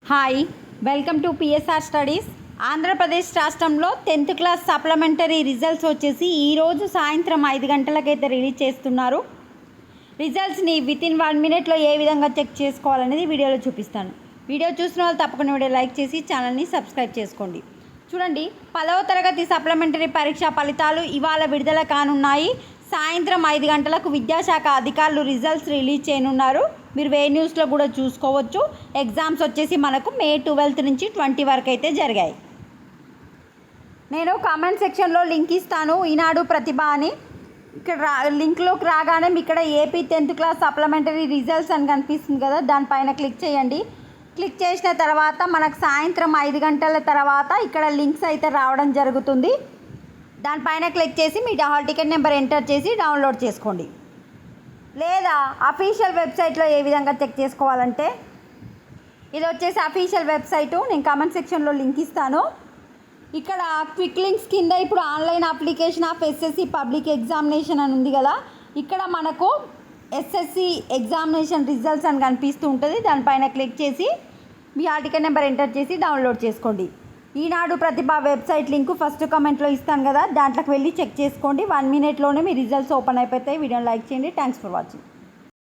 Hi, welcome to PSR studies. Andhra Pradesh రాష్ట్రంలో 10th class supplementary results వచ్చేసి ఈరోజు సాయంత్రం 5 గంటలకైతే రిలీజ్ చేస్తున్నారు. రిజల్ట్స్ని వితిన్ 1 మినిట్లో ఏ విధంగా చెక్ చేసుకోవాలనేది వీడియోలో చూపిస్తాను. వీడియో చూసిన వాళ్ళు తప్పకుండా వీడియో లైక్ చేసి ఛానల్ని సబ్స్క్రైబ్ చేసుకోండి. చూడండి, 10వ తరగతి సప్లిమెంటరీ పరీక్ష ఫలితాలు ఇవాళ విడుదల కానున్నాయి. సాయంత్రం 5 గంటలకు విద్యాశాఖ అధికారులు రిజల్ట్స్ రిలీజ్ చేయనున్నారు. మీరు వే న్యూస్లో కూడా చూసుకోవచ్చు. ఎగ్జామ్స్ వచ్చేసి మనకు May 12 నుంచి 20 వరకు అయితే జరిగాయి. నేను కామెంట్ సెక్షన్లో లింక్ ఇస్తాను, ఈనాడు ప్రతిభ అని. ఇక్కడ లింక్లోకి రాగానే మీ ఇక్కడ AP 10th class supplementary results అని కనిపిస్తుంది కదా, దానిపైన క్లిక్ చేయండి. క్లిక్ చేసిన తర్వాత మనకు సాయంత్రం 5 గంటల తర్వాత ఇక్కడ లింక్స్ అయితే రావడం జరుగుతుంది. దానిపైన క్లిక్ చేసి మీ హాల్ టికెట్ నెంబర్ ఎంటర్ చేసి డౌన్లోడ్ చేసుకోండి. లేదా అఫీషియల్ వెబ్సైట్లో ఏ విధంగా చెక్ చేసుకోవాలంటే, ఇది వచ్చేసి అఫీషియల్ వెబ్సైటు. నేను కామెంట్ సెక్షన్లో లింక్ ఇస్తాను. ఇక్కడ క్విక్ లింక్స్ కింద ఇప్పుడు online application of SSC public examination అని ఉంది కదా, ఇక్కడ మనకు ఎస్ఎస్సి ఎగ్జామినేషన్ రిజల్ట్స్ అని కనిపిస్తూ ఉంటుంది. దానిపైన క్లిక్ చేసి మీ హాల్ టికెట్ నెంబర్ ఎంటర్ చేసి డౌన్లోడ్ చేసుకోండి. ఈనాడు ప్రతిభ వెబ్సైట్ లింకు ఫస్ట్ కామెంట్లో ఇస్తాను కదా, దాంట్లోకి వెళ్ళి చెక్ చేసుకోండి. 1 మినిట్లోనే మీ రిజల్ట్స్ ఓపెన్ అయిపోతాయి. వీడియోని లైక్ చేయండి. Thanks for watching.